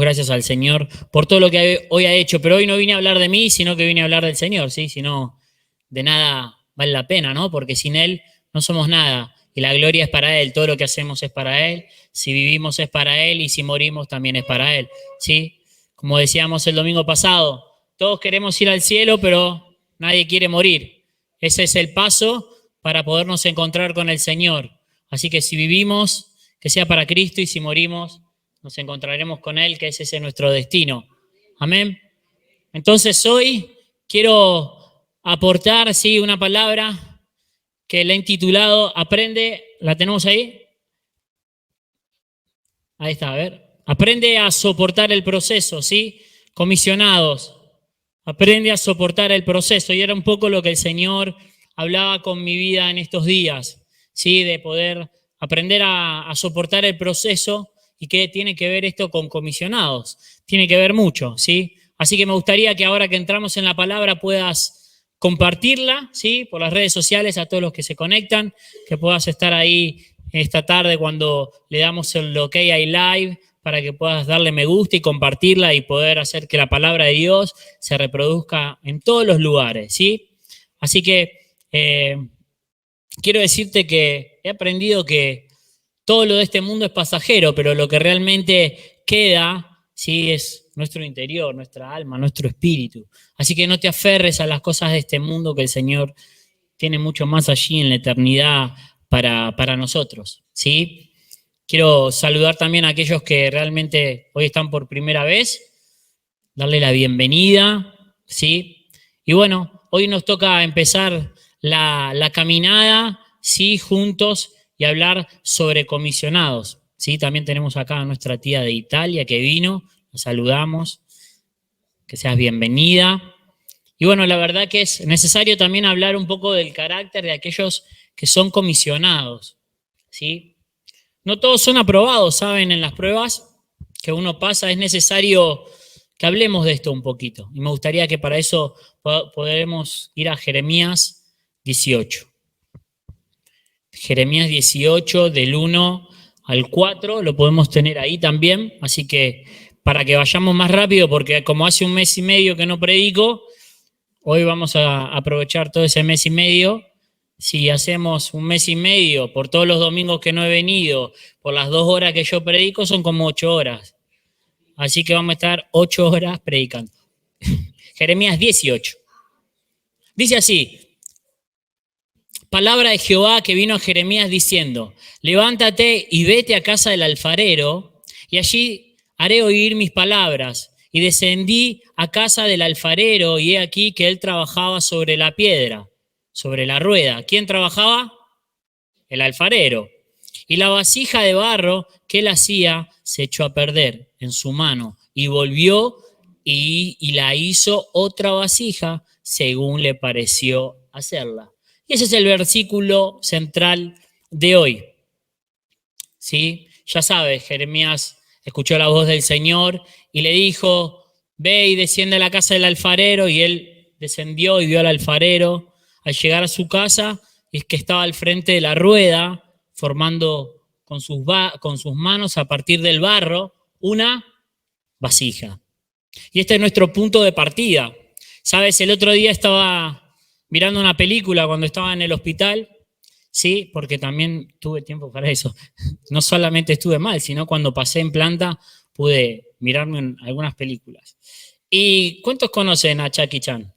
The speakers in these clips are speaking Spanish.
gracias al Señor por todo lo que hoy ha hecho, pero hoy no vine a hablar de mí, sino que vine a hablar del Señor, ¿sí? Si no, de nada vale la pena, ¿no? Porque sin Él no somos nada y la gloria es para Él, todo lo que hacemos es para Él, si vivimos es para Él y si morimos también es para Él, ¿sí? Como decíamos el domingo pasado, todos queremos ir al cielo, pero nadie quiere morir. Ese es el paso para podernos encontrar con el Señor. Así que si vivimos, que sea para Cristo, y si morimos, nos encontraremos con Él, que ese es nuestro destino. Amén. Entonces hoy quiero aportar, sí, una palabra que le he intitulado Aprende, ¿la tenemos ahí? Ahí está, a ver. Aprende a soportar el proceso, ¿sí? Comisionados. Aprende a soportar el proceso. Y era un poco lo que el Señor hablaba con mi vida en estos días, ¿sí? De poder aprender a soportar el proceso. ¿Y qué tiene que ver esto con comisionados? Tiene que ver mucho, ¿sí? Así que me gustaría que ahora que entramos en la palabra puedas compartirla, ¿sí? Por las redes sociales a todos los que se conectan, que puedas estar ahí esta tarde cuando le damos el OK ahí live, para que puedas darle me gusta y compartirla y poder hacer que la palabra de Dios se reproduzca en todos los lugares, ¿sí? Así que quiero decirte que he aprendido que todo lo de este mundo es pasajero, pero lo que realmente queda, ¿sí? Es nuestro interior, nuestra alma, nuestro espíritu. Así que no te aferres a las cosas de este mundo, que el Señor tiene mucho más allí en la eternidad para nosotros, ¿sí? Quiero saludar también a aquellos que realmente hoy están por primera vez, darle la bienvenida, ¿sí? Y bueno, hoy nos toca empezar la caminada, ¿sí? Juntos y hablar sobre comisionados, ¿sí? También tenemos acá a nuestra tía de Italia que vino, la saludamos, que seas bienvenida. Y bueno, la verdad que es necesario también hablar un poco del carácter de aquellos que son comisionados, ¿sí? No todos son aprobados, ¿saben? En las pruebas que uno pasa es necesario que hablemos de esto un poquito. Y me gustaría que para eso podamos ir a Jeremías 18. Jeremías 18, del 1 al 4, lo podemos tener ahí también. Así que para que vayamos más rápido, porque como hace un mes y medio que no predico, hoy vamos a aprovechar todo ese mes y medio. Si hacemos un mes y medio por todos los domingos que no he venido, por las 2 horas que yo predico, son como 8 horas. Así que vamos a estar 8 horas predicando. Jeremías 18. Dice así: palabra de Jehová que vino a Jeremías diciendo: levántate y vete a casa del alfarero, y allí haré oír mis palabras. Y descendí a casa del alfarero, y he aquí que él trabajaba sobre la piedra, sobre la rueda. ¿Quién trabajaba? El alfarero. Y la vasija de barro que él hacía se echó a perder en su mano, y volvió y la hizo otra vasija según le pareció hacerla. Y ese es el versículo central de hoy, ¿sí? Ya sabes, Jeremías escuchó la voz del Señor y le dijo: ve y desciende a la casa del alfarero. Y él descendió y vio al alfarero. Al llegar a su casa, es que estaba al frente de la rueda, formando con sus manos a partir del barro una vasija. Y este es nuestro punto de partida. Sabes, el otro día estaba mirando una película cuando estaba en el hospital, sí, porque también tuve tiempo para eso. No solamente estuve mal, sino cuando pasé en planta pude mirarme en algunas películas. ¿Y cuántos conocen a Jackie Chan?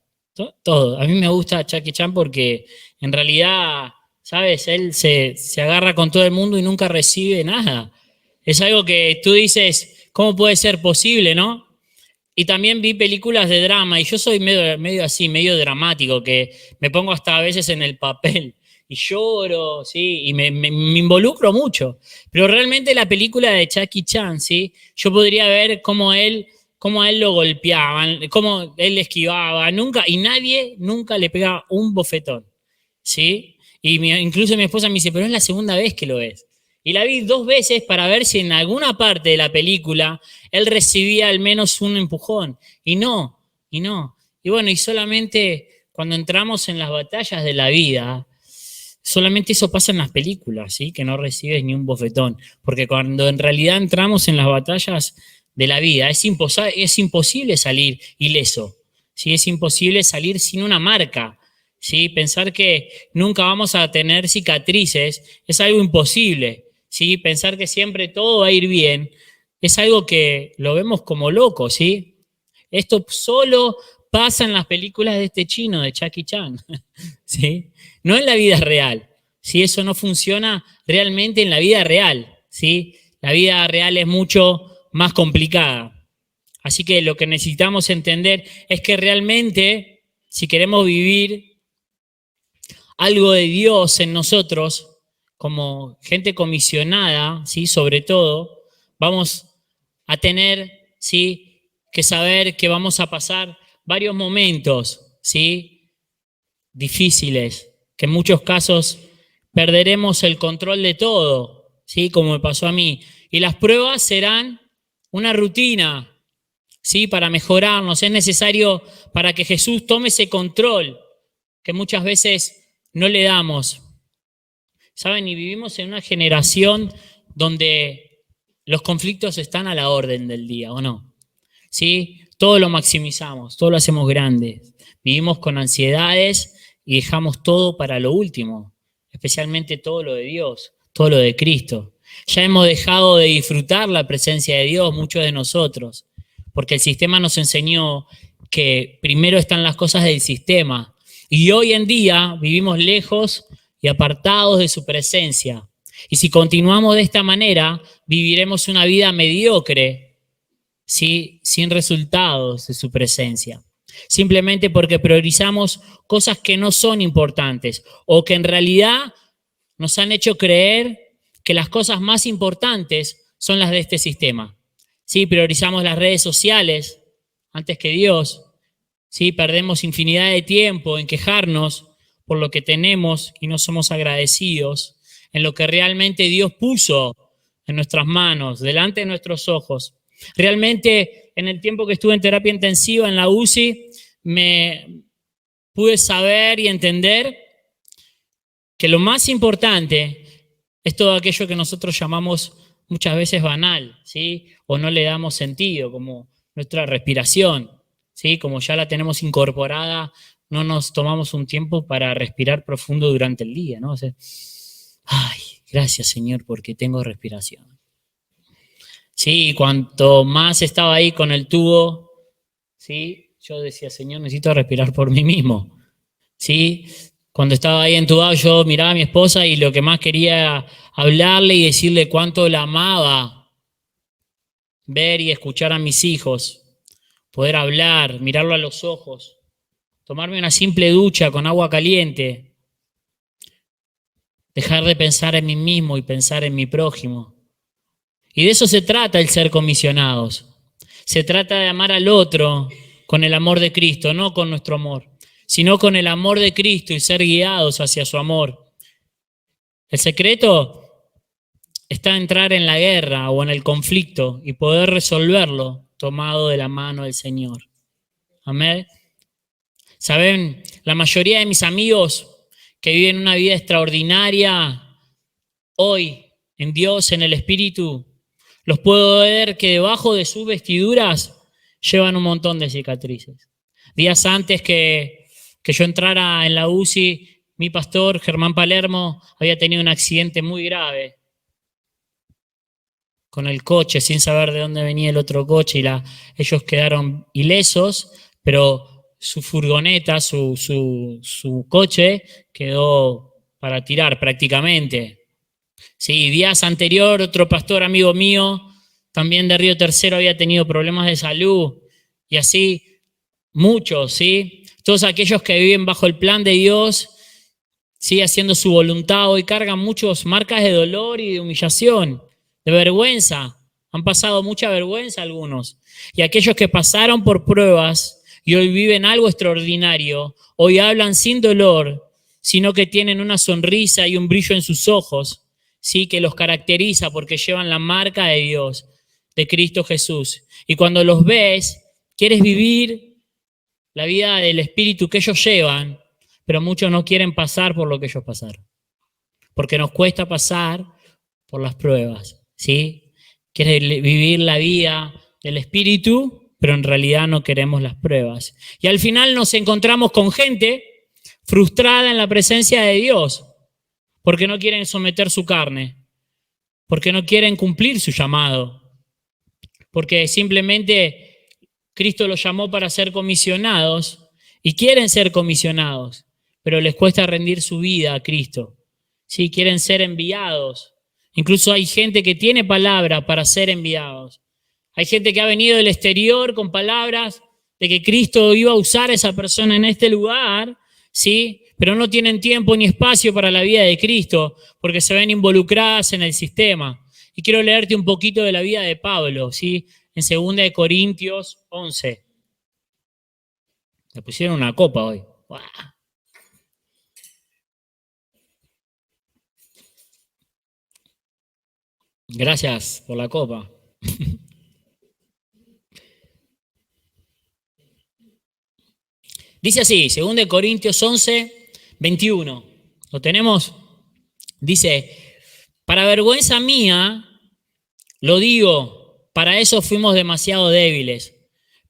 Todos. A mí me gusta Jackie Chan porque en realidad, ¿sabes? Él se agarra con todo el mundo y nunca recibe nada. Es algo que tú dices, ¿cómo puede ser posible, no? Y también vi películas de drama, y yo soy medio así, medio dramático, que me pongo hasta a veces en el papel y lloro, ¿sí? Y me involucro mucho. Pero realmente la película de Jackie Chan, ¿sí? Yo podría ver cómo a él lo golpeaban, cómo él esquivaba, y nadie nunca le pegaba un bofetón, ¿sí? Y incluso mi esposa me dice: pero es la segunda vez que lo ves. Y la vi 2 veces para ver si en alguna parte de la película él recibía al menos un empujón. Y no. Y bueno, y solamente cuando entramos en las batallas de la vida, solamente eso pasa en las películas, ¿sí? Que no recibes ni un bofetón. Porque cuando en realidad entramos en las batallas, de la vida. Es imposible salir ileso, ¿sí? Es imposible salir sin una marca, ¿sí? Pensar que nunca vamos a tener cicatrices es algo imposible, ¿sí? Pensar que siempre todo va a ir bien es algo que lo vemos como loco, ¿sí? Esto solo pasa en las películas de este chino, de Jackie Chan, ¿sí? No en la vida real, ¿sí? Eso no funciona realmente en la vida real, ¿sí? La vida real es mucho más complicada. Así que lo que necesitamos entender es que realmente, si queremos vivir algo de Dios en nosotros, como gente comisionada, ¿sí? Sobre todo, vamos a tener, ¿sí? Que saber que vamos a pasar varios momentos, ¿sí? Difíciles, que en muchos casos perderemos el control de todo, ¿sí? Como me pasó a mí. Y las pruebas serán una rutina, ¿sí? Para mejorarnos. Es necesario para que Jesús tome ese control que muchas veces no le damos. ¿Saben? Y vivimos en una generación donde los conflictos están a la orden del día, ¿o no? ¿Sí? Todo lo maximizamos, todo lo hacemos grande. Vivimos con ansiedades y dejamos todo para lo último, especialmente todo lo de Dios, todo lo de Cristo. Ya hemos dejado de disfrutar la presencia de Dios, muchos de nosotros, porque el sistema nos enseñó que primero están las cosas del sistema y hoy en día vivimos lejos y apartados de su presencia. Y si continuamos de esta manera, viviremos una vida mediocre, ¿sí? Sin resultados de su presencia. Simplemente porque priorizamos cosas que no son importantes o que en realidad nos han hecho creer que las cosas más importantes son las de este sistema. ¿Sí? Priorizamos las redes sociales antes que Dios. ¿Sí? Perdemos infinidad de tiempo en quejarnos por lo que tenemos y no somos agradecidos en lo que realmente Dios puso en nuestras manos, delante de nuestros ojos. Realmente, en el tiempo que estuve en terapia intensiva en la UCI, me pude saber y entender que lo más importante es todo aquello que nosotros llamamos muchas veces banal, ¿sí? O no le damos sentido, como nuestra respiración, ¿sí? Como ya la tenemos incorporada, no nos tomamos un tiempo para respirar profundo durante el día, ¿no? O sea, ay, gracias Señor porque tengo respiración. Sí, cuanto más estaba ahí con el tubo, ¿sí? Yo decía, Señor, necesito respirar por mí mismo, ¿sí? Cuando estaba ahí entubado, yo miraba a mi esposa y lo que más quería hablarle y decirle cuánto la amaba, ver y escuchar a mis hijos, poder hablar, mirarlo a los ojos, tomarme una simple ducha con agua caliente, dejar de pensar en mí mismo y pensar en mi prójimo. Y de eso se trata el ser comisionados. Se trata de amar al otro con el amor de Cristo, no con nuestro amor, sino con el amor de Cristo y ser guiados hacia su amor. El secreto está en entrar en la guerra o en el conflicto y poder resolverlo tomado de la mano del Señor. Amén. Saben, la mayoría de mis amigos que viven una vida extraordinaria hoy en Dios, en el Espíritu, los puedo ver que debajo de sus vestiduras llevan un montón de cicatrices. Días antes que yo entrara en la UCI, mi pastor Germán Palermo había tenido un accidente muy grave con el coche, sin saber de dónde venía el otro coche, y ellos quedaron ilesos, pero su furgoneta, su coche, quedó para tirar prácticamente. Sí, días anterior, otro pastor amigo mío, también de Río Tercero, había tenido problemas de salud, y así muchos, ¿sí? Todos aquellos que viven bajo el plan de Dios, ¿sí? Haciendo su voluntad, hoy cargan muchas marcas de dolor y de humillación, de vergüenza. Han pasado mucha vergüenza algunos. Y aquellos que pasaron por pruebas y hoy viven algo extraordinario, hoy hablan sin dolor, sino que tienen una sonrisa y un brillo en sus ojos, ¿sí? Que los caracteriza porque llevan la marca de Dios, de Cristo Jesús. Y cuando los ves, quieres vivir la vida del Espíritu que ellos llevan, pero muchos no quieren pasar por lo que ellos pasaron, porque nos cuesta pasar por las pruebas, ¿sí? Quieres vivir la vida del Espíritu, pero en realidad no queremos las pruebas. Y al final nos encontramos con gente frustrada en la presencia de Dios, porque no quieren someter su carne, porque no quieren cumplir su llamado, porque simplemente Cristo los llamó para ser comisionados y quieren ser comisionados, pero les cuesta rendir su vida a Cristo. Sí, quieren ser enviados. Incluso hay gente que tiene palabra para ser enviados. Hay gente que ha venido del exterior con palabras de que Cristo iba a usar a esa persona en este lugar, ¿sí? Pero no tienen tiempo ni espacio para la vida de Cristo porque se ven involucradas en el sistema. Y quiero leerte un poquito de la vida de Pablo, ¿sí? En 2 Corintios 11. Me pusieron una copa hoy. ¡Wow! Gracias por la copa. Dice así, 2 Corintios 11, 21. ¿Lo tenemos? Dice, para vergüenza mía, lo digo, para eso fuimos demasiado débiles,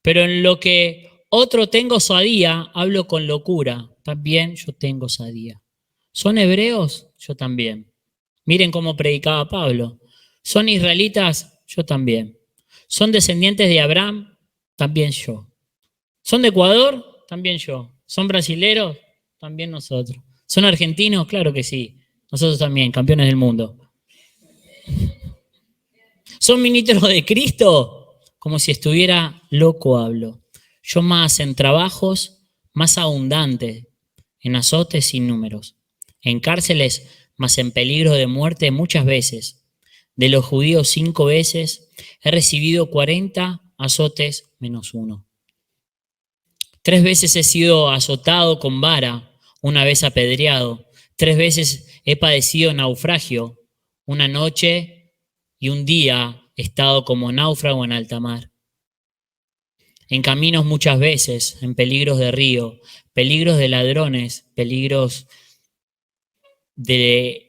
pero en lo que otro tengo osadía, hablo con locura. También yo tengo osadía. ¿Son hebreos? Yo también. Miren cómo predicaba Pablo. ¿Son israelitas? Yo también. ¿Son descendientes de Abraham? También yo. ¿Son de Ecuador? También yo. ¿Son brasileros? También nosotros. ¿Son argentinos? Claro que sí. Nosotros también, campeones del mundo. ¿Son ministros de Cristo? Como si estuviera loco hablo. Yo más en trabajos, más abundantes, en azotes sin números, en cárceles, más en peligro de muerte muchas veces. De los judíos 5 veces, he recibido 40 azotes menos 1. 3 veces he sido azotado con vara, 1 vez apedreado. 3 veces he padecido naufragio, 1 noche y 1 día he estado como náufrago en alta mar. En caminos muchas veces, en peligros de río, peligros de ladrones, peligros de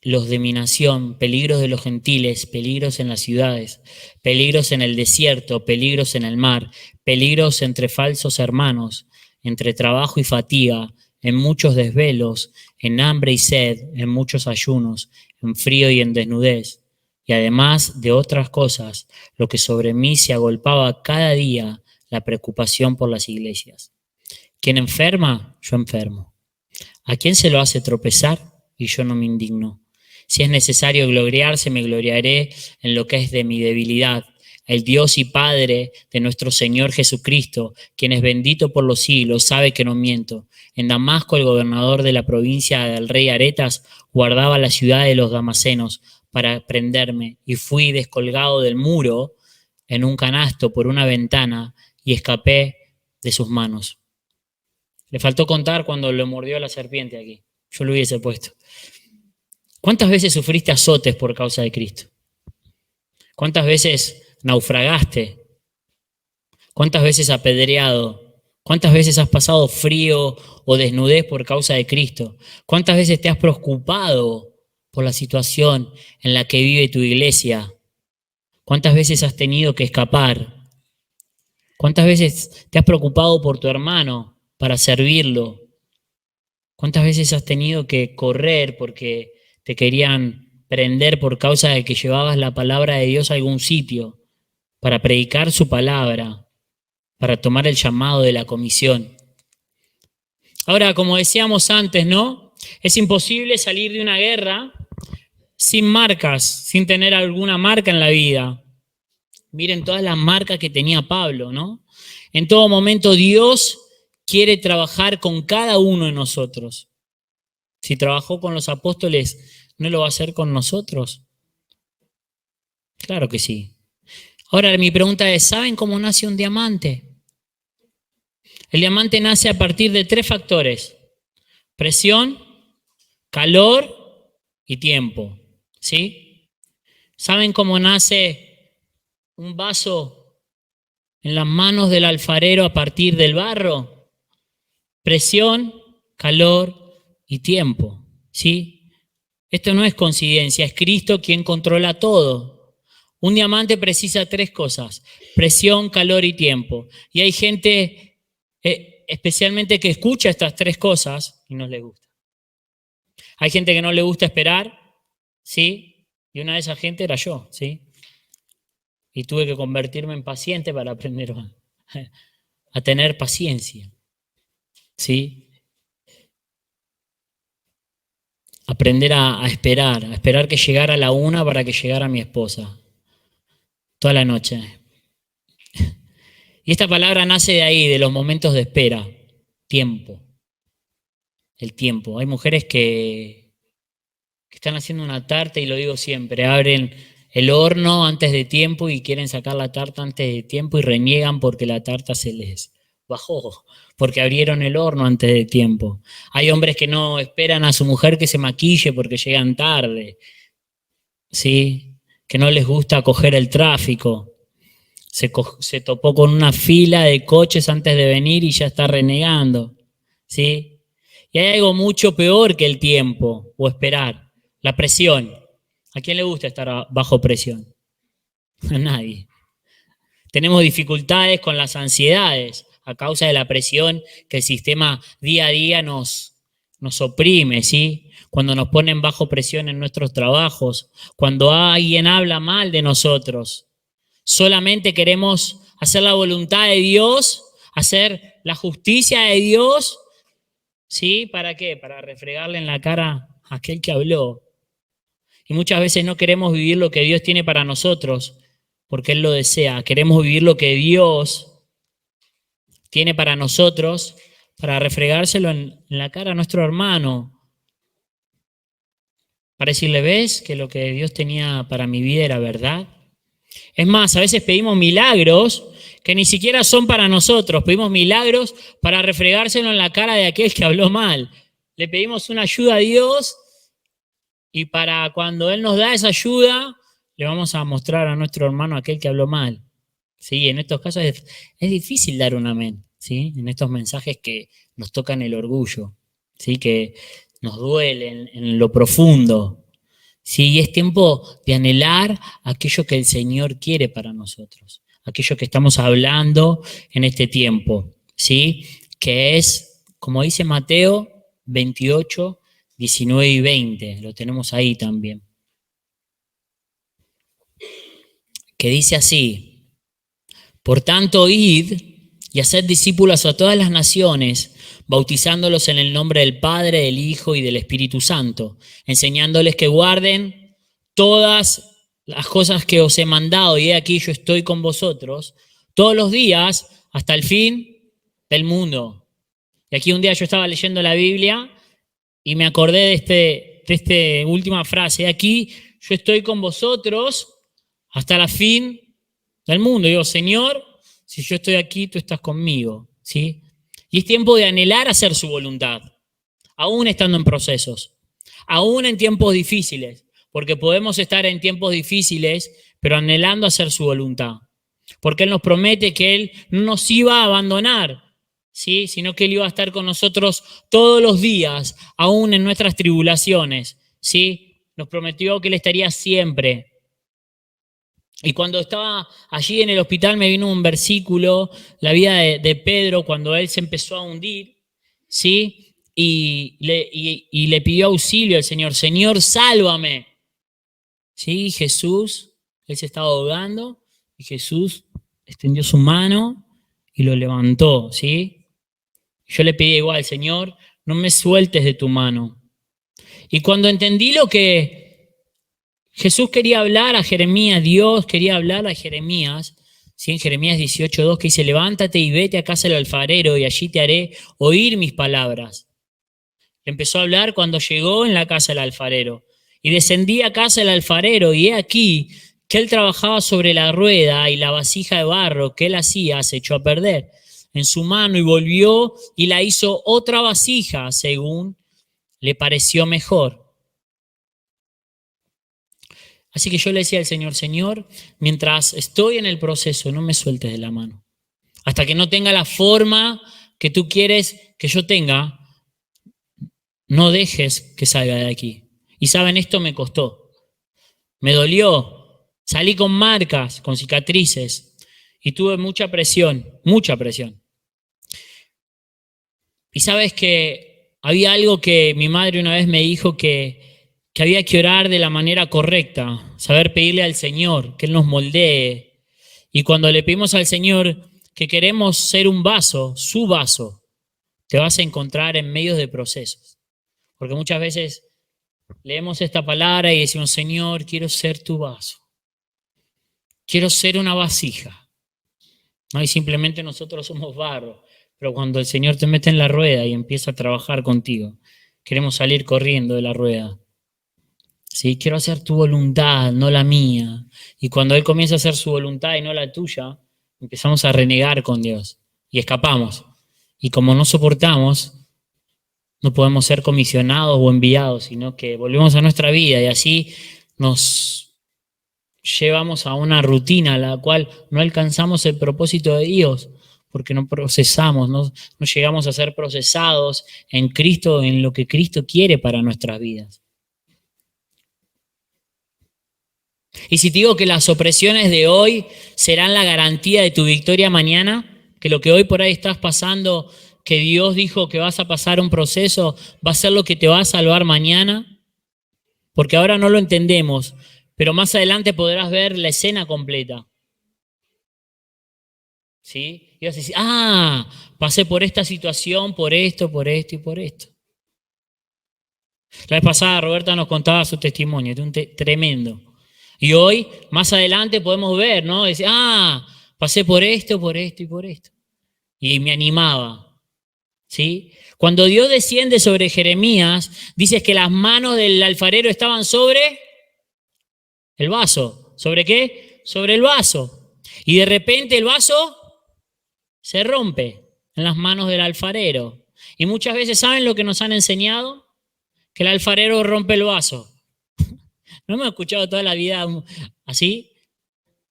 los de mi nación, peligros de los gentiles, peligros en las ciudades, peligros en el desierto, peligros en el mar, peligros entre falsos hermanos, entre trabajo y fatiga, en muchos desvelos, en hambre y sed, en muchos ayunos, en frío y en desnudez. Y además de otras cosas, lo que sobre mí se agolpaba cada día, la preocupación por las iglesias. ¿Quién enferma? Yo enfermo. ¿A quién se lo hace tropezar? Y yo no me indigno. Si es necesario gloriarse, me gloriaré en lo que es de mi debilidad. El Dios y Padre de nuestro Señor Jesucristo, quien es bendito por los siglos, sabe que no miento. En Damasco, el gobernador de la provincia del rey Aretas guardaba la ciudad de los damasenos para prenderme, y fui descolgado del muro en un canasto por una ventana y escapé de sus manos. Le faltó contar cuando lo mordió la serpiente aquí. Yo lo hubiese puesto. ¿Cuántas veces sufriste azotes por causa de Cristo? ¿Cuántas veces naufragaste? ¿Cuántas veces apedreado? ¿Cuántas veces has pasado frío o desnudez por causa de Cristo? ¿Cuántas veces te has preocupado por la situación en la que vive tu iglesia? ¿Cuántas veces has tenido que escapar? ¿Cuántas veces te has preocupado por tu hermano para servirlo? ¿Cuántas veces has tenido que correr porque te querían prender por causa de que llevabas la palabra de Dios a algún sitio para predicar su palabra, para tomar el llamado de la comisión? Ahora, como decíamos antes, ¿no? Es imposible salir de una guerra sin marcas, sin tener alguna marca en la vida. Miren todas las marcas que tenía Pablo, ¿no? En todo momento Dios quiere trabajar con cada uno de nosotros. Si trabajó con los apóstoles, ¿no lo va a hacer con nosotros? Claro que sí. Ahora mi pregunta es, ¿saben cómo nace un diamante? El diamante nace a partir de 3 factores: presión, calor y tiempo. ¿Sí? ¿Saben cómo nace un vaso en las manos del alfarero a partir del barro? Presión, calor y tiempo. ¿Sí? Esto no es coincidencia, es Cristo quien controla todo. Un diamante precisa 3 cosas: presión, calor y tiempo. Y hay gente, especialmente que escucha estas 3 cosas y no le gusta. Hay gente que no le gusta esperar, ¿sí? Y una de esas gente era yo, ¿sí? Y tuve que convertirme en paciente para aprender a tener paciencia, ¿sí? Aprender a esperar que llegara la 1 para que llegara mi esposa, toda la noche. Y esta palabra nace de ahí, de los momentos de espera, tiempo, el tiempo. Hay mujeres que están haciendo una tarta, y lo digo siempre, abren el horno antes de tiempo y quieren sacar la tarta antes de tiempo y reniegan porque la tarta se les bajó, porque abrieron el horno antes de tiempo. Hay hombres que no esperan a su mujer que se maquille porque llegan tarde, ¿sí? Que no les gusta coger el tráfico. Se topó con una fila de coches antes de venir y ya está renegando, ¿sí? Y hay algo mucho peor que el tiempo o esperar: la presión. ¿A quién le gusta estar bajo presión? A nadie. Tenemos dificultades con las ansiedades a causa de la presión que el sistema día a día nos oprime, ¿sí? Cuando nos ponen bajo presión en nuestros trabajos, cuando alguien habla mal de nosotros. Solamente queremos hacer la voluntad de Dios, hacer la justicia de Dios, ¿sí? ¿Para qué? Para refregarle en la cara a aquel que habló. Y muchas veces no queremos vivir lo que Dios tiene para nosotros, porque Él lo desea. Queremos vivir lo que Dios tiene para nosotros, para refregárselo en la cara a nuestro hermano. Para decirle: ¿ves que lo que Dios tenía para mi vida era verdad? Es más, a veces pedimos milagros que ni siquiera son para nosotros. Pedimos milagros para refregárselo en la cara de aquel que habló mal. Le pedimos una ayuda a Dios, y para cuando Él nos da esa ayuda, le vamos a mostrar a nuestro hermano aquel que habló mal. ¿Sí? En estos casos es difícil dar un amén, ¿sí? En estos mensajes que nos tocan el orgullo, ¿sí? Que nos duelen en lo profundo. Sí, y es tiempo de anhelar aquello que el Señor quiere para nosotros, aquello que estamos hablando en este tiempo, ¿sí? Que es, como dice Mateo 28, 19 y 20, lo tenemos ahí también, que dice así: por tanto, id y haced discípulos a todas las naciones, bautizándolos en el nombre del Padre, del Hijo y del Espíritu Santo, enseñándoles que guarden todas las cosas que os he mandado, y he aquí yo estoy con vosotros todos los días hasta el fin del mundo. Y aquí un día yo estaba leyendo la Biblia y me acordé de esta última frase: aquí yo estoy con vosotros hasta el fin del mundo. Y digo: Señor, si yo estoy aquí, tú estás conmigo, ¿sí? Y es tiempo de anhelar hacer su voluntad, aún estando en procesos, aún en tiempos difíciles, porque podemos estar en tiempos difíciles, pero anhelando hacer su voluntad, porque Él nos promete que Él no nos iba a abandonar, ¿sí? Sino que Él iba a estar con nosotros todos los días, aún en nuestras tribulaciones, ¿sí? Nos prometió que Él estaría siempre. Y cuando estaba allí en el hospital me vino un versículo, la vida de Pedro, cuando él se empezó a hundir, ¿sí? Y le pidió auxilio al Señor: Señor, sálvame. ¿Sí? Jesús, él se estaba ahogando, y Jesús extendió su mano y lo levantó, ¿sí? Yo le pedí igual: Señor, no me sueltes de tu mano. Y cuando entendí lo que Jesús quería hablar a Jeremías, Dios quería hablar a Jeremías, ¿sí? En Jeremías 18:2, que dice: levántate y vete a casa del alfarero y allí te haré oír mis palabras. Empezó a hablar cuando llegó en la casa del alfarero. Y descendí a casa del alfarero, y he aquí que él trabajaba sobre la rueda, y la vasija de barro que él hacía se echó a perder en su mano, y volvió y la hizo otra vasija según le pareció mejor. Así que yo le decía al Señor: Señor, mientras estoy en el proceso, no me sueltes de la mano. Hasta que no tenga la forma que tú quieres que yo tenga, no dejes que salga de aquí. Y saben, esto me costó, me dolió, Salí con marcas, con cicatrices y tuve mucha presión, mucha presión. Y sabes que había algo que mi madre una vez me dijo que había que orar de la manera correcta, saber pedirle al Señor que Él nos moldee. Y cuando le pedimos al Señor que queremos ser un vaso, su vaso, te vas a encontrar en medio de procesos. Porque muchas veces leemos esta palabra y decimos, Señor, quiero ser tu vaso. Quiero ser una vasija. No, y simplemente nosotros somos barro. Pero cuando el Señor te mete en la rueda y empieza a trabajar contigo, queremos salir corriendo de la rueda. ¿Sí? Quiero hacer tu voluntad, no la mía. Y cuando Él comienza a hacer su voluntad y no la tuya, empezamos a renegar con Dios y escapamos. Y como no soportamos, no podemos ser comisionados o enviados, sino que volvemos a nuestra vida y así nos llevamos a una rutina a la cual no alcanzamos el propósito de Dios, porque no procesamos, no llegamos a ser procesados en Cristo, en lo que Cristo quiere para nuestras vidas. Y si te digo que las opresiones de hoy serán la garantía de tu victoria mañana, que lo que hoy por ahí estás pasando, que Dios dijo que vas a pasar un proceso, va a ser lo que te va a salvar mañana, porque ahora no lo entendemos, pero más adelante podrás ver la escena completa. ¿Sí? Y vas a decir, pasé por esta situación, por esto y por esto. La vez pasada Roberta nos contaba su testimonio, tremendo. Y hoy, más adelante, podemos ver, ¿no? Decir, pasé por esto y por esto. Y me animaba, ¿sí? Cuando Dios desciende sobre Jeremías, dice que las manos del alfarero estaban sobre el vaso. ¿Sobre qué? Sobre el vaso. Y de repente el vaso se rompe en las manos del alfarero. Y muchas veces, ¿saben lo que nos han enseñado? Que el alfarero rompe el vaso. ¿No me he escuchado toda la vida así?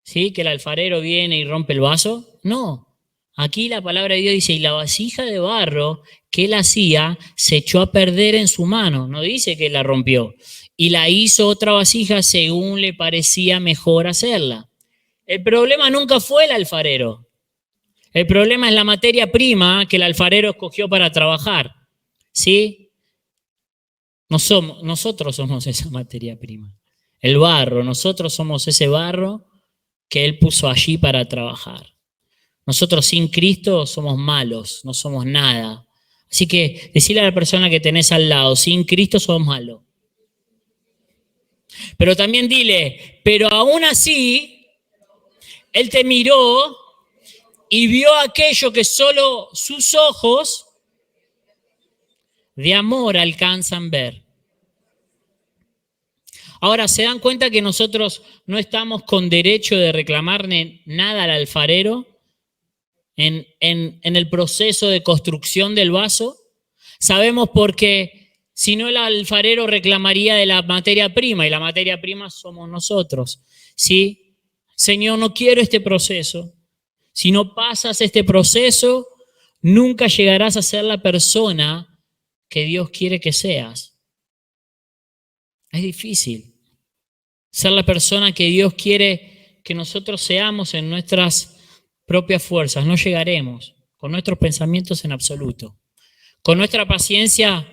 ¿Sí? Que el alfarero viene y rompe el vaso. No. Aquí la palabra de Dios dice, y la vasija de barro que él hacía se echó a perder en su mano. No dice que la rompió. Y la hizo otra vasija según le parecía mejor hacerla. El problema nunca fue el alfarero. El problema es la materia prima que el alfarero escogió para trabajar. ¿Sí? Nosotros somos esa materia prima. El barro, nosotros somos ese barro que Él puso allí para trabajar. Nosotros sin Cristo somos malos, no somos nada. Así que decirle a la persona que tenés al lado, sin Cristo sos malo. Pero también dile, pero aún así, Él te miró y vio aquello que solo sus ojos de amor alcanzan ver. Ahora, ¿se dan cuenta que nosotros no estamos con derecho de reclamarle nada al alfarero en el proceso de construcción del vaso? Sabemos porque si no el alfarero reclamaría de la materia prima y la materia prima somos nosotros. ¿Sí? Señor, no quiero este proceso. Si no pasas este proceso, nunca llegarás a ser la persona que Dios quiere que seas. Es difícil ser la persona que Dios quiere que nosotros seamos en nuestras propias fuerzas. No llegaremos con nuestros pensamientos en absoluto. Con nuestra paciencia,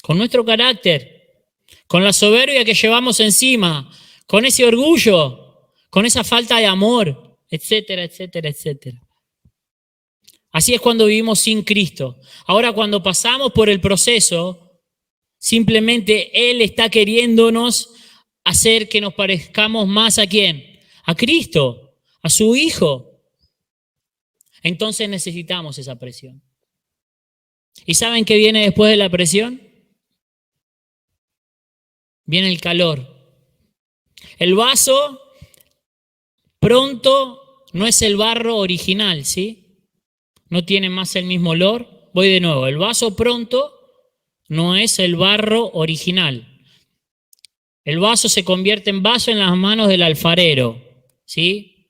con nuestro carácter, con la soberbia que llevamos encima, con ese orgullo, con esa falta de amor, etcétera, etcétera, etcétera. Así es cuando vivimos sin Cristo. Ahora, cuando pasamos por el proceso, simplemente Él está queriéndonos hacer que nos parezcamos más ¿a quién? A Cristo, a su Hijo. Entonces necesitamos esa presión. ¿Y saben qué viene después de la presión? Viene el calor. El vaso pronto no es el barro original, ¿sí? No tiene más el mismo olor. Voy de nuevo. El vaso pronto no es el barro original. El vaso se convierte en vaso en las manos del alfarero, ¿sí?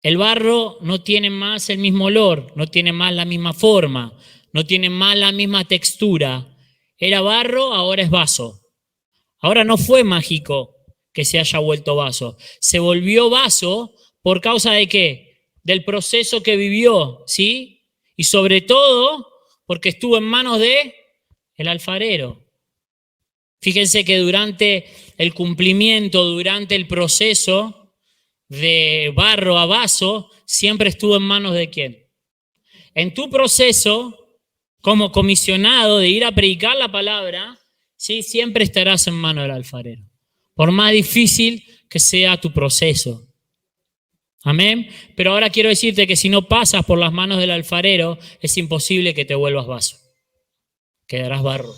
El barro no tiene más el mismo olor, no tiene más la misma forma, no tiene más la misma textura. Era barro, ahora es vaso. Ahora no fue mágico que se haya vuelto vaso. Se volvió vaso por causa de ¿qué? Del proceso que vivió, ¿sí? Y sobre todo porque estuvo en manos de el alfarero. Fíjense que durante el cumplimiento, durante el proceso de barro a vaso, siempre estuvo en manos de ¿quién? En tu proceso, como comisionado de ir a predicar la palabra, ¿sí? Siempre estarás en manos del alfarero. Por más difícil que sea tu proceso. Amén. Pero ahora quiero decirte que si no pasas por las manos del alfarero, es imposible que te vuelvas vaso. Quedarás barro.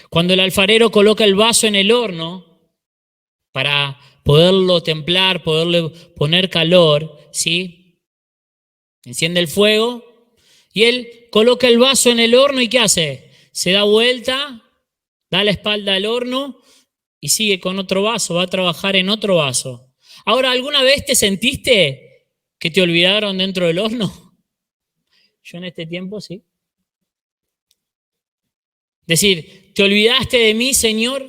Cuando el alfarero coloca el vaso en el horno para poderlo templar, poderle poner calor, ¿sí? Enciende el fuego y él coloca el vaso en el horno y ¿qué hace? Se da vuelta, da la espalda al horno y sigue con otro vaso, va a trabajar en otro vaso. Ahora, ¿alguna vez te sentiste que te olvidaron dentro del horno? Yo en este tiempo sí. Decir, ¿te olvidaste de mí, Señor?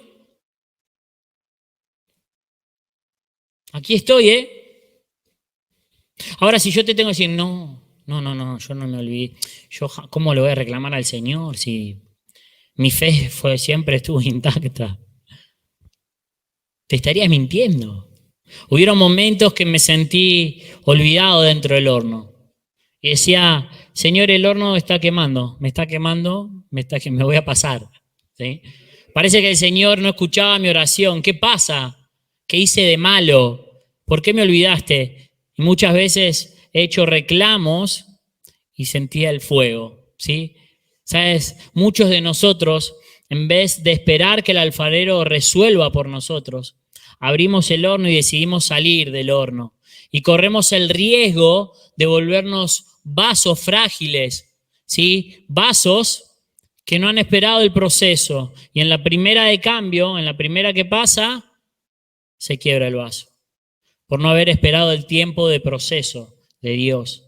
Aquí estoy, ¿eh? Ahora, si yo te tengo que decir, no, yo no me olvidé. ¿Cómo le voy a reclamar al Señor si mi fe siempre estuvo intacta? Te estarías mintiendo. Hubieron momentos que me sentí olvidado dentro del horno. Y decía, Señor, el horno está quemando, me voy a pasar. ¿Sí? Parece que el Señor no escuchaba mi oración. ¿Qué pasa? ¿Qué hice de malo? ¿Por qué me olvidaste? Y muchas veces he hecho reclamos y sentía el fuego. ¿Sí? ¿Sabes? Muchos de nosotros, en vez de esperar que el alfarero resuelva por nosotros, abrimos el horno y decidimos salir del horno. Y corremos el riesgo de volvernos vasos frágiles, ¿sí? Vasos que no han esperado el proceso. Y en la primera de cambio, en la primera que pasa, se quiebra el vaso. Por no haber esperado el tiempo de proceso de Dios.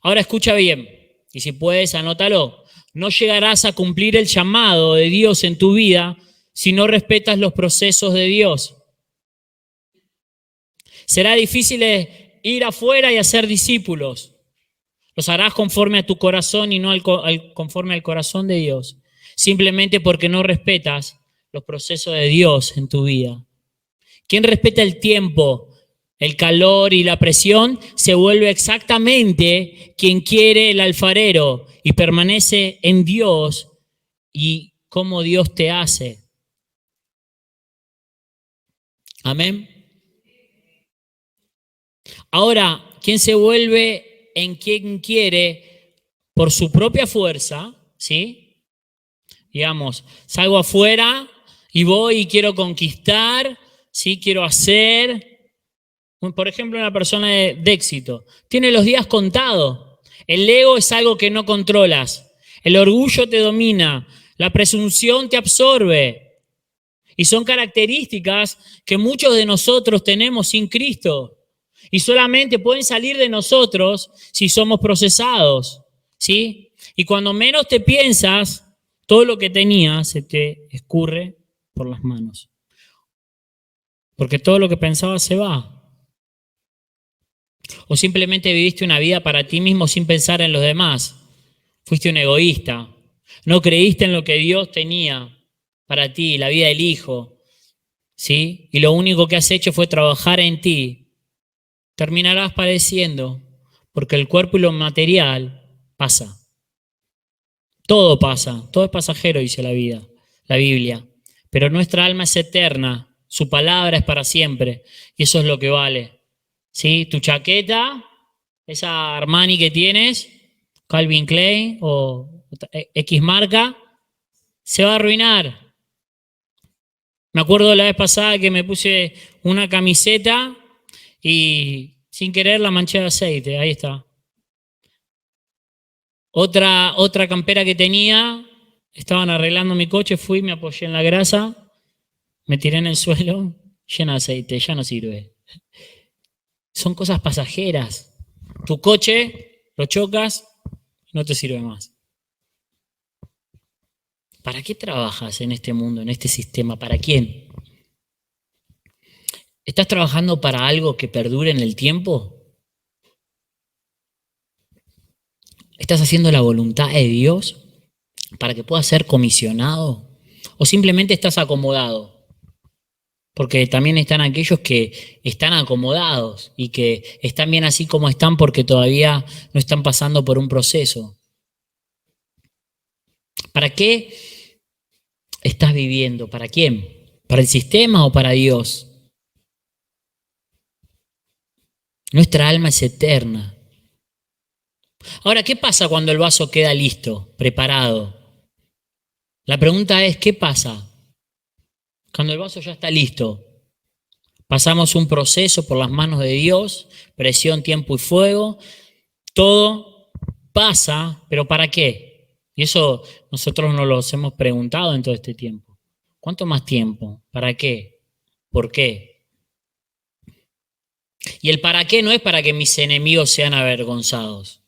Ahora escucha bien, y si puedes, anótalo. No llegarás a cumplir el llamado de Dios en tu vida si no respetas los procesos de Dios. Será difícil ir afuera y hacer discípulos. Los harás conforme a tu corazón y no conforme al corazón de Dios. Simplemente porque no respetas los procesos de Dios en tu vida. Quien respeta el tiempo, el calor y la presión, se vuelve exactamente quien quiere el alfarero y permanece en Dios y cómo Dios te hace. Amén. Ahora, ¿quién se vuelve en quien quiere por su propia fuerza? ¿Sí? Digamos, salgo afuera y voy y quiero conquistar, ¿sí? Quiero hacer. Por ejemplo, una persona de éxito tiene los días contados. El ego es algo que no controlas. El orgullo te domina. La presunción te absorbe. Y son características que muchos de nosotros tenemos sin Cristo. Y solamente pueden salir de nosotros si somos procesados. ¿Sí? Y cuando menos te piensas, todo lo que tenías se te escurre por las manos. Porque todo lo que pensabas se va. O simplemente viviste una vida para ti mismo sin pensar en los demás. Fuiste un egoísta. No creíste en lo que Dios tenía para ti, la vida del Hijo. ¿Sí? Y lo único que has hecho fue trabajar en ti. Terminarás padeciendo, porque el cuerpo y lo material pasa. Todo pasa, todo es pasajero, dice la Biblia. Pero nuestra alma es eterna, su palabra es para siempre, y eso es lo que vale. ¿Sí? Tu chaqueta, esa Armani que tienes, Calvin Klein o X marca, se va a arruinar. Me acuerdo la vez pasada que me puse una camiseta y sin querer la manché de aceite, ahí está. Otra campera que tenía, estaban arreglando mi coche, fui, me apoyé en la grasa, me tiré en el suelo, llena de aceite, ya no sirve. Son cosas pasajeras. Tu coche, lo chocas, no te sirve más. ¿Para qué trabajas en este mundo, en este sistema? ¿Para quién? ¿Estás trabajando para algo que perdure en el tiempo? ¿Estás haciendo la voluntad de Dios para que puedas ser comisionado? ¿O simplemente estás acomodado? Porque también están aquellos que están acomodados y que están bien así como están porque todavía no están pasando por un proceso. ¿Para qué estás viviendo? ¿Para quién? ¿Para el sistema o para Dios? Nuestra alma es eterna. Ahora, ¿qué pasa cuando el vaso queda listo, preparado? La pregunta es, ¿qué pasa cuando el vaso ya está listo? Pasamos un proceso por las manos de Dios, presión, tiempo y fuego. Todo pasa, pero ¿para qué? Y eso nosotros nos lo hemos preguntado en todo este tiempo. ¿Cuánto más tiempo? ¿Para qué? ¿Por qué? Y el para qué no es para que mis enemigos sean avergonzados.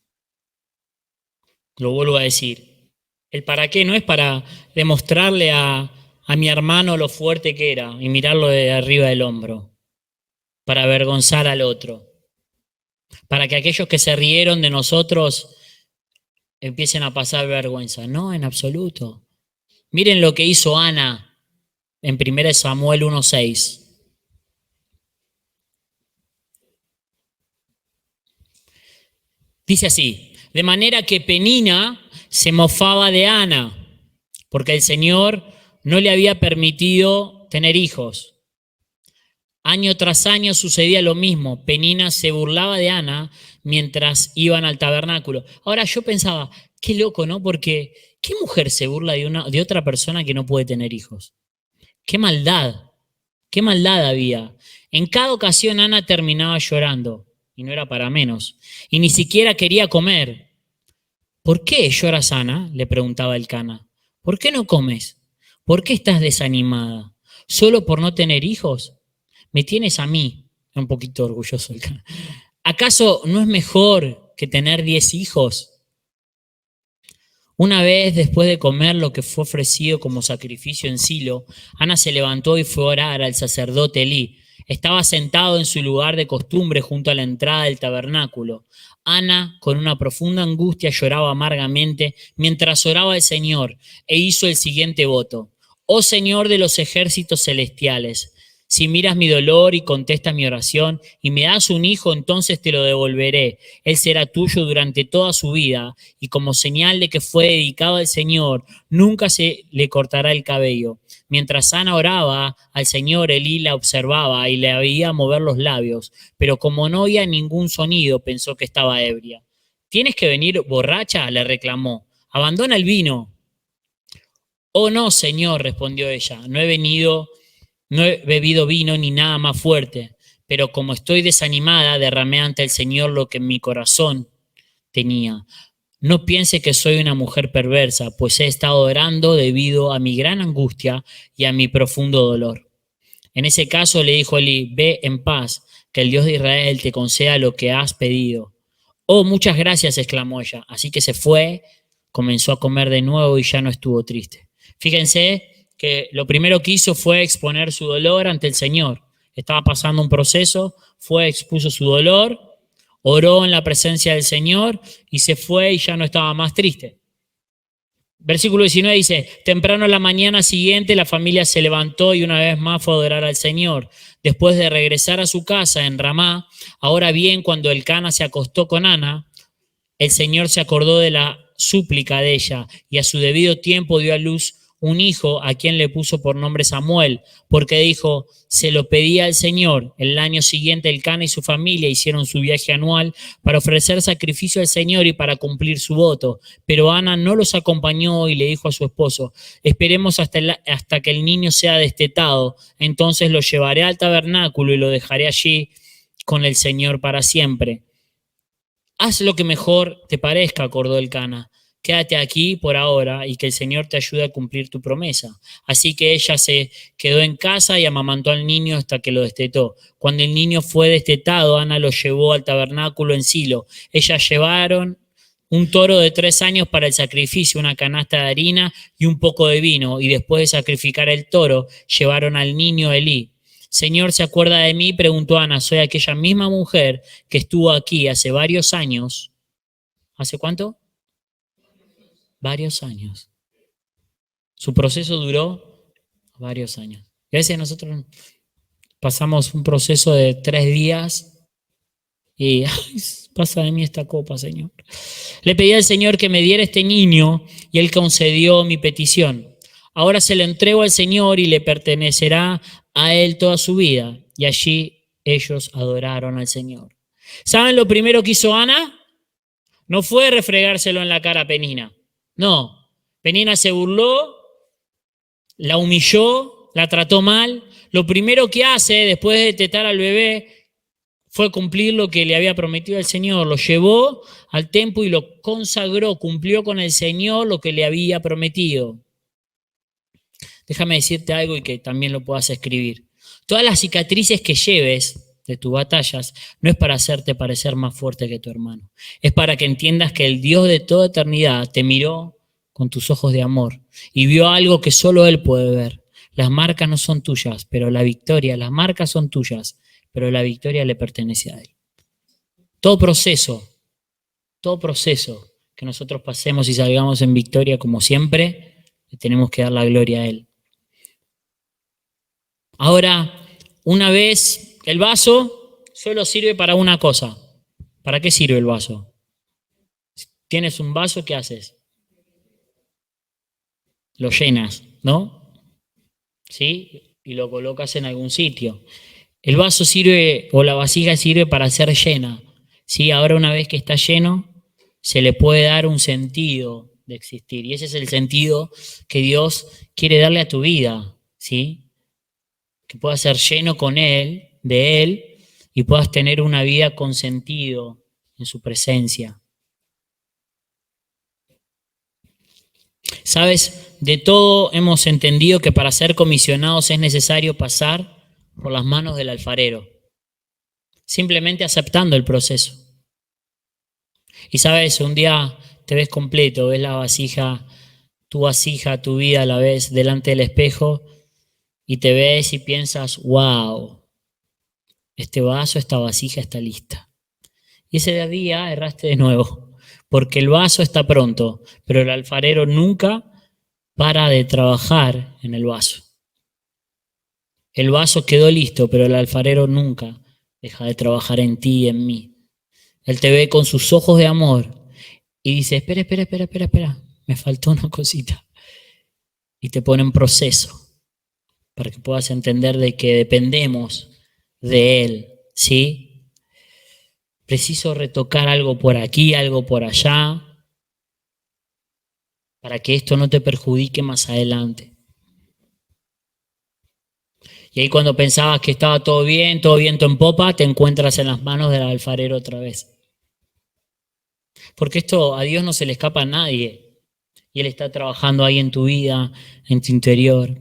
Lo vuelvo a decir. El para qué no es para demostrarle a mi hermano lo fuerte que era y mirarlo de arriba del hombro, para avergonzar al otro, para que aquellos que se rieron de nosotros empiecen a pasar vergüenza. No, en absoluto. Miren lo que hizo Ana en 1 Samuel 1:6. Dice así, de manera que Penina se mofaba de Ana, porque el Señor no le había permitido tener hijos. Año tras año sucedía lo mismo. Penina se burlaba de Ana mientras iban al tabernáculo. Ahora yo pensaba, qué loco, ¿no? Porque ¿qué mujer se burla de otra persona que no puede tener hijos? Qué maldad había. En cada ocasión Ana terminaba llorando, y no era para menos, y ni siquiera quería comer. ¿Por qué lloras, Ana?, le preguntaba el Cana. ¿Por qué no comes? ¿Por qué estás desanimada? ¿Solo por no tener hijos? Me tienes a mí, un poquito orgulloso el Cana. ¿Acaso no es mejor que tener 10 hijos? Una vez, después de comer lo que fue ofrecido como sacrificio en Silo, Ana se levantó y fue a orar al sacerdote Elí. Estaba sentado en su lugar de costumbre junto a la entrada del tabernáculo. Ana, con una profunda angustia, lloraba amargamente mientras oraba al Señor e hizo el siguiente voto. Oh Señor de los ejércitos celestiales, si miras mi dolor y contestas mi oración y me das un hijo, entonces te lo devolveré. Él será tuyo durante toda su vida y como señal de que fue dedicado al Señor, nunca se le cortará el cabello. Mientras Ana oraba al Señor, Elí la observaba y le veía mover los labios, pero como no oía ningún sonido, pensó que estaba ebria. ¿Tienes que venir borracha?, le reclamó. Abandona el vino. Oh no, Señor, respondió ella, no he bebido vino ni nada más fuerte, pero como estoy desanimada, derramé ante el Señor lo que en mi corazón tenía. No piense que soy una mujer perversa, pues he estado orando debido a mi gran angustia y a mi profundo dolor. En ese caso le dijo Elí, ve en paz, que el Dios de Israel te conceda lo que has pedido. Oh, muchas gracias, exclamó ella. Así que se fue, comenzó a comer de nuevo y ya no estuvo triste. Fíjense que lo primero que hizo fue exponer su dolor ante el Señor. Estaba pasando un proceso, expuso su dolor, oró en la presencia del Señor y se fue y ya no estaba más triste. Versículo 19 dice, temprano a la mañana siguiente la familia se levantó y una vez más fue a adorar al Señor. Después de regresar a su casa en Ramá, ahora bien, cuando el Cana se acostó con Ana, el Señor se acordó de la súplica de ella y a su debido tiempo dio a luz un hijo a quien le puso por nombre Samuel, porque dijo, se lo pedía al Señor. El año siguiente el Cana y su familia hicieron su viaje anual para ofrecer sacrificio al Señor y para cumplir su voto. Pero Ana no los acompañó y le dijo a su esposo, esperemos hasta que el niño sea destetado, entonces lo llevaré al tabernáculo y lo dejaré allí con el Señor para siempre. Haz lo que mejor te parezca, acordó el Cana. Quédate aquí por ahora y que el Señor te ayude a cumplir tu promesa. Así que ella se quedó en casa y amamantó al niño hasta que lo destetó. Cuando el niño fue destetado, Ana lo llevó al tabernáculo en Silo. Ellas llevaron un toro de 3 años para el sacrificio, una canasta de harina y un poco de vino. Y después de sacrificar el toro, llevaron al niño Elí. Señor, ¿se acuerda de mí? Preguntó Ana. Soy aquella misma mujer que estuvo aquí hace varios años. ¿Hace cuánto? Varios años. Su proceso duró varios años. Y a veces nosotros pasamos un proceso de 3 días y ay, pasa de mí esta copa, Señor. Le pedí al Señor que me diera este niño y Él concedió mi petición. Ahora se lo entrego al Señor y le pertenecerá a Él toda su vida. Y allí ellos adoraron al Señor. ¿Saben lo primero que hizo Ana? No fue refregárselo en la cara a Penina. No. Penina se burló, la humilló, la trató mal. Lo primero que hace después de tetar al bebé fue cumplir lo que le había prometido el Señor. Lo llevó al templo y lo consagró, cumplió con el Señor lo que le había prometido. Déjame decirte algo y que también lo puedas escribir. Todas las cicatrices que lleves de tus batallas no es para hacerte parecer más fuerte que tu hermano. Es para que entiendas que el Dios de toda eternidad te miró con tus ojos de amor y vio algo que solo Él puede ver. Las marcas no son tuyas, pero la victoria, las marcas son tuyas, pero la victoria le pertenece a Él. Todo proceso que nosotros pasemos y salgamos en victoria, como siempre, le tenemos que dar la gloria a Él. Ahora, una vez el vaso solo sirve para una cosa. ¿Para qué sirve el vaso? Tienes un vaso, ¿qué haces? Lo llenas, ¿no? ¿Sí? Y lo colocas en algún sitio. El vaso sirve, o la vasija sirve para ser llena. ¿Sí? Ahora una vez que está lleno, se le puede dar un sentido de existir. Y ese es el sentido que Dios quiere darle a tu vida. ¿Sí? Que puedas ser lleno con Él, de Él, y puedas tener una vida con sentido en su presencia. ¿Sabes? De todo hemos entendido que para ser comisionados es necesario pasar por las manos del alfarero, simplemente aceptando el proceso. Y sabes, un día te ves completo, ves la vasija, tu vida la ves delante del espejo y te ves y piensas, wow, este vaso, esta vasija está lista. Y ese día erraste de nuevo, porque el vaso está pronto, pero el alfarero nunca para de trabajar en el vaso. El vaso quedó listo, pero el alfarero nunca deja de trabajar en ti y en mí. Él te ve con sus ojos de amor y dice, espera, me faltó una cosita. Y te pone en proceso para que puedas entender de que dependemos de Él, ¿sí? Preciso retocar algo por aquí, algo por allá, para que esto no te perjudique más adelante. Y ahí cuando pensabas que estaba todo viento en popa, te encuentras en las manos del alfarero otra vez. Porque esto a Dios no se le escapa a nadie. Y Él está trabajando ahí en tu vida, en tu interior.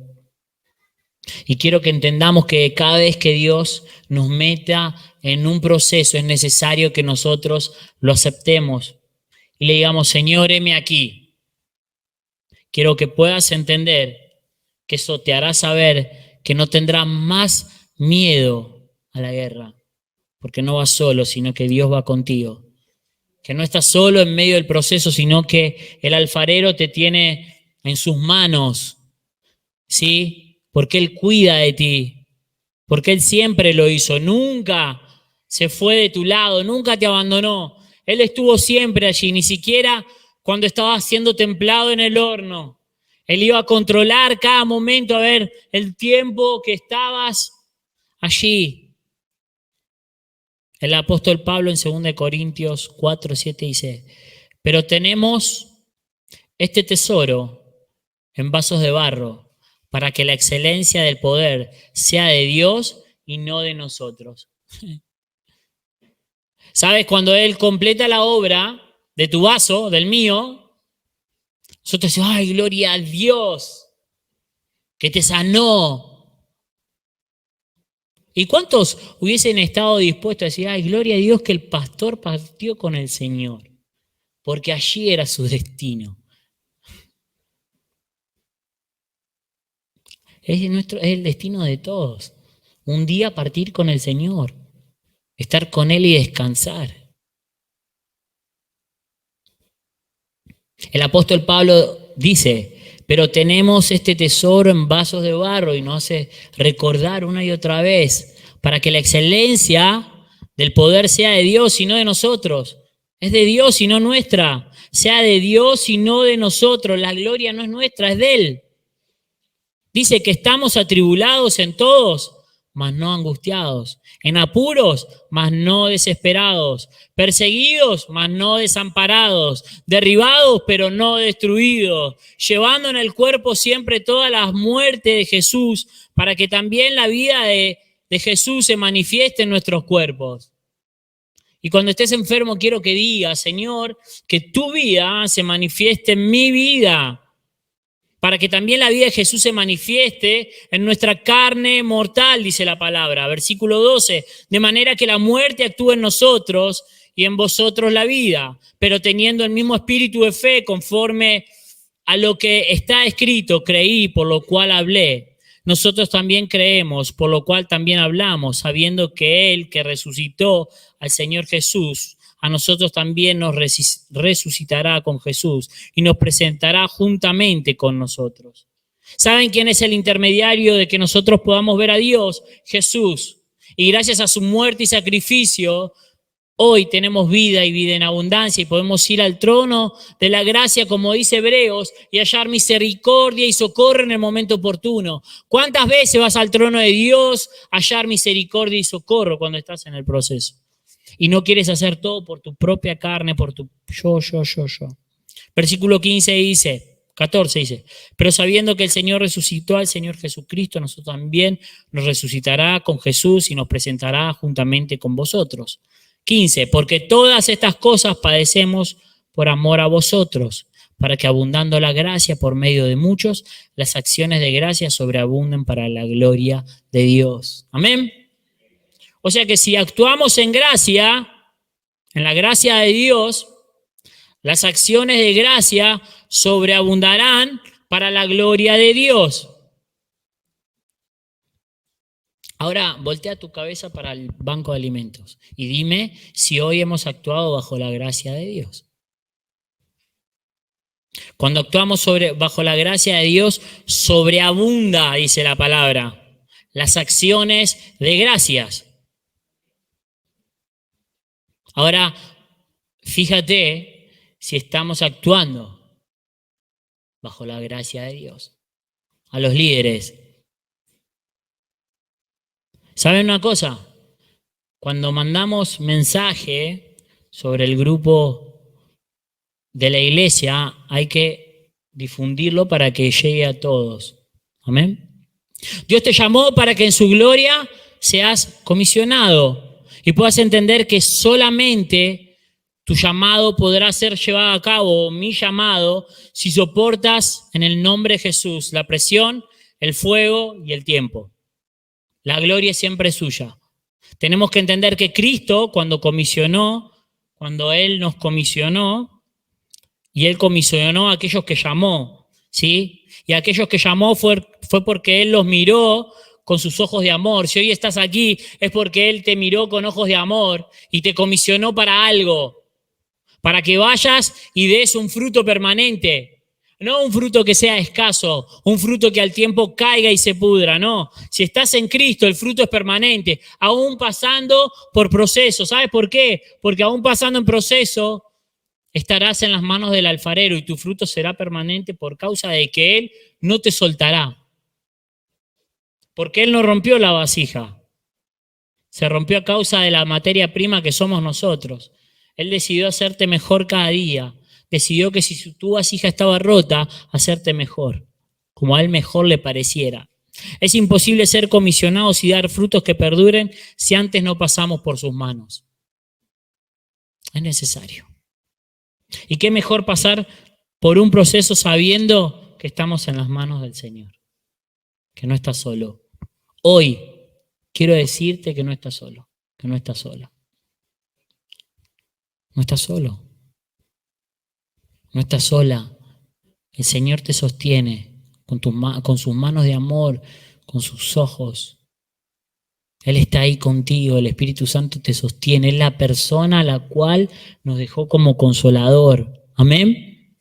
Y quiero que entendamos que cada vez que Dios nos meta en un proceso es necesario que nosotros lo aceptemos y le digamos, Señor, heme aquí. Quiero que puedas entender que eso te hará saber que no tendrás más miedo a la guerra, porque no vas solo, sino que Dios va contigo. Que no estás solo en medio del proceso, sino que el alfarero te tiene en sus manos, ¿sí? Porque Él cuida de ti, porque Él siempre lo hizo, nunca se fue de tu lado, nunca te abandonó. Él estuvo siempre allí, ni siquiera cuando estabas siendo templado en el horno. Él iba a controlar cada momento, a ver el tiempo que estabas allí. El apóstol Pablo en 2 Corintios 4:7 dice, pero tenemos este tesoro en vasos de barro, para que la excelencia del poder sea de Dios y no de nosotros. ¿Sabes? Cuando Él completa la obra de tu vaso, del mío, nosotros decimos, ay, gloria a Dios, que te sanó. ¿Y cuántos hubiesen estado dispuestos a decir, ay, gloria a Dios que el pastor partió con el Señor? porque allí era su destino. Es el destino de todos. Un día partir con el Señor, estar con Él y descansar. El apóstol Pablo dice, pero tenemos este tesoro en vasos de barro, y nos hace recordar una y otra vez, para que la excelencia del poder sea de Dios y no de nosotros. Es de Dios y no nuestra. Sea de Dios y no de nosotros. La gloria no es nuestra, es de Él. Dice que estamos atribulados en todos, mas no angustiados, en apuros, mas no desesperados, perseguidos, mas no desamparados, derribados, pero no destruidos, llevando en el cuerpo siempre todas las muertes de Jesús, para que también la vida de Jesús se manifieste en nuestros cuerpos. Y cuando estés enfermo, quiero que digas, Señor, que tu vida se manifieste en mi vida, para que también la vida de Jesús se manifieste en nuestra carne mortal, dice la palabra. Versículo 12, de manera que la muerte actúe en nosotros y en vosotros la vida, pero teniendo el mismo espíritu de fe conforme a lo que está escrito, creí, por lo cual hablé. Nosotros también creemos, por lo cual también hablamos, sabiendo que Él que resucitó al Señor Jesús, a nosotros también nos resucitará con Jesús y nos presentará juntamente con nosotros. ¿Saben quién es el intermediario de que nosotros podamos ver a Dios? Jesús. Y gracias a su muerte y sacrificio, hoy tenemos vida y vida en abundancia y podemos ir al trono de la gracia, como dice Hebreos, y hallar misericordia y socorro en el momento oportuno. ¿Cuántas veces vas al trono de Dios a hallar misericordia y socorro cuando estás en el proceso? Y no quieres hacer todo por tu propia carne, por tu yo. Versículo 14 dice, pero sabiendo que el Señor resucitó al Señor Jesucristo, nosotros también nos resucitará con Jesús y nos presentará juntamente con vosotros. 15, porque todas estas cosas padecemos por amor a vosotros, para que abundando la gracia por medio de muchos, las acciones de gracia sobreabunden para la gloria de Dios. Amén. O sea que si actuamos en gracia, en la gracia de Dios, las acciones de gracia sobreabundarán para la gloria de Dios. Ahora, voltea tu cabeza para el banco de alimentos y dime si hoy hemos actuado bajo la gracia de Dios. Cuando actuamos bajo la gracia de Dios, sobreabunda, dice la palabra, las acciones de gracias. Ahora, fíjate si estamos actuando bajo la gracia de Dios. A los líderes, ¿saben una cosa? Cuando mandamos mensaje sobre el grupo de la iglesia, hay que difundirlo para que llegue a todos. Amén. Dios te llamó para que en su gloria seas comisionado y puedas entender que solamente tu llamado podrá ser llevado a cabo, mi llamado, si soportas en el nombre de Jesús la presión, el fuego y el tiempo. La gloria siempre es suya. Tenemos que entender que Cristo, cuando Él nos comisionó, y Él comisionó a aquellos que llamó, ¿sí? Y a aquellos que llamó fue porque Él los miró con sus ojos de amor. Si hoy estás aquí es porque Él te miró con ojos de amor y te comisionó para algo, para que vayas y des un fruto permanente. No un fruto que sea escaso, un fruto que al tiempo caiga y se pudra, no. Si estás en Cristo, el fruto es permanente, aún pasando por proceso. ¿Sabes por qué? Porque aún pasando en proceso, estarás en las manos del alfarero y tu fruto será permanente por causa de que Él no te soltará. Porque Él no rompió la vasija. Se rompió a causa de la materia prima que somos nosotros. Él decidió hacerte mejor cada día. Decidió que si tu vasija estaba rota, hacerte mejor, como a Él mejor le pareciera. Es imposible ser comisionados y dar frutos que perduren si antes no pasamos por sus manos. Es necesario. ¿Y qué mejor pasar por un proceso sabiendo que estamos en las manos del Señor? Que no estás solo. Hoy quiero decirte que no estás solo, que no estás sola. No estás solo. No estás sola. El Señor te sostiene con sus manos de amor, con sus ojos. Él está ahí contigo, el Espíritu Santo te sostiene. Es la persona a la cual nos dejó como consolador. Amén.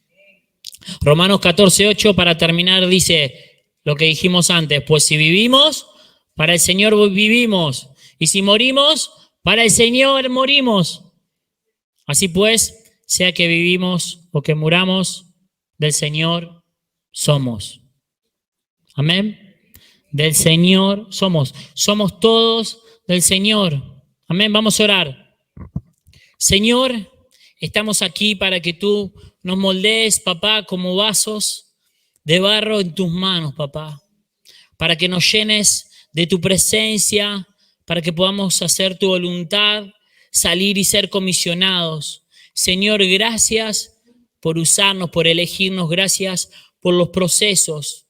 Romanos 14:8 para terminar dice lo que dijimos antes. Pues si vivimos, para el Señor vivimos. Y si morimos, para el Señor morimos. Así pues, sea que vivimos o que muramos, del Señor somos. Amén. Del Señor somos. Somos todos del Señor. Amén. Vamos a orar. Señor, estamos aquí para que tú nos moldees, papá, como vasos de barro en tus manos, papá. Para que nos llenes de tu presencia, para que podamos hacer tu voluntad, salir y ser comisionados. Señor, gracias por usarnos, por elegirnos, gracias por los procesos.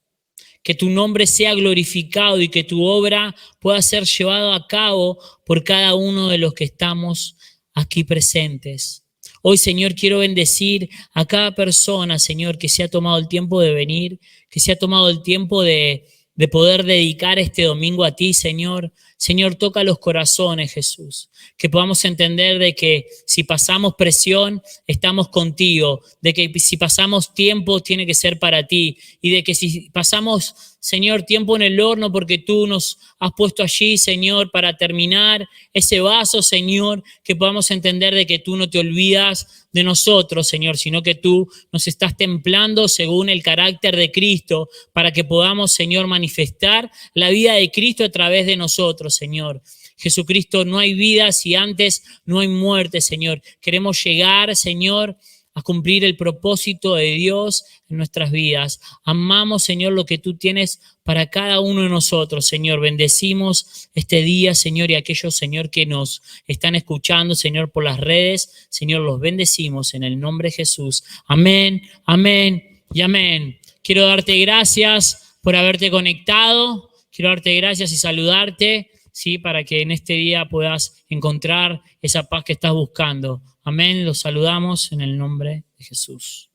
Que tu nombre sea glorificado y que tu obra pueda ser llevada a cabo por cada uno de los que estamos aquí presentes. Hoy, Señor, quiero bendecir a cada persona, Señor, que se ha tomado el tiempo de venir, que se ha tomado el tiempo de poder dedicar este domingo a ti, Señor. Señor, toca los corazones, Jesús. Que podamos entender de que si pasamos presión, estamos contigo. De que si pasamos tiempo, tiene que ser para ti. Y de que si pasamos, Señor, tiempo en el horno porque tú nos has puesto allí, Señor, para terminar ese vaso, Señor, que podamos entender de que tú no te olvidas de nosotros, Señor, sino que tú nos estás templando según el carácter de Cristo para que podamos, Señor, manifestar la vida de Cristo a través de nosotros, Señor. Jesucristo, no hay vida si antes no hay muerte, Señor. Queremos llegar, Señor, a cumplir el propósito de Dios en nuestras vidas. Amamos, Señor, lo que tú tienes para cada uno de nosotros, Señor. Bendecimos este día, Señor, y aquellos, Señor, que nos están escuchando, Señor, por las redes. Señor, los bendecimos en el nombre de Jesús. Amén, amén y amén. Quiero darte gracias por haberte conectado. Quiero darte gracias y saludarte, ¿sí? Para que en este día puedas encontrar esa paz que estás buscando. Amén. Los saludamos en el nombre de Jesús.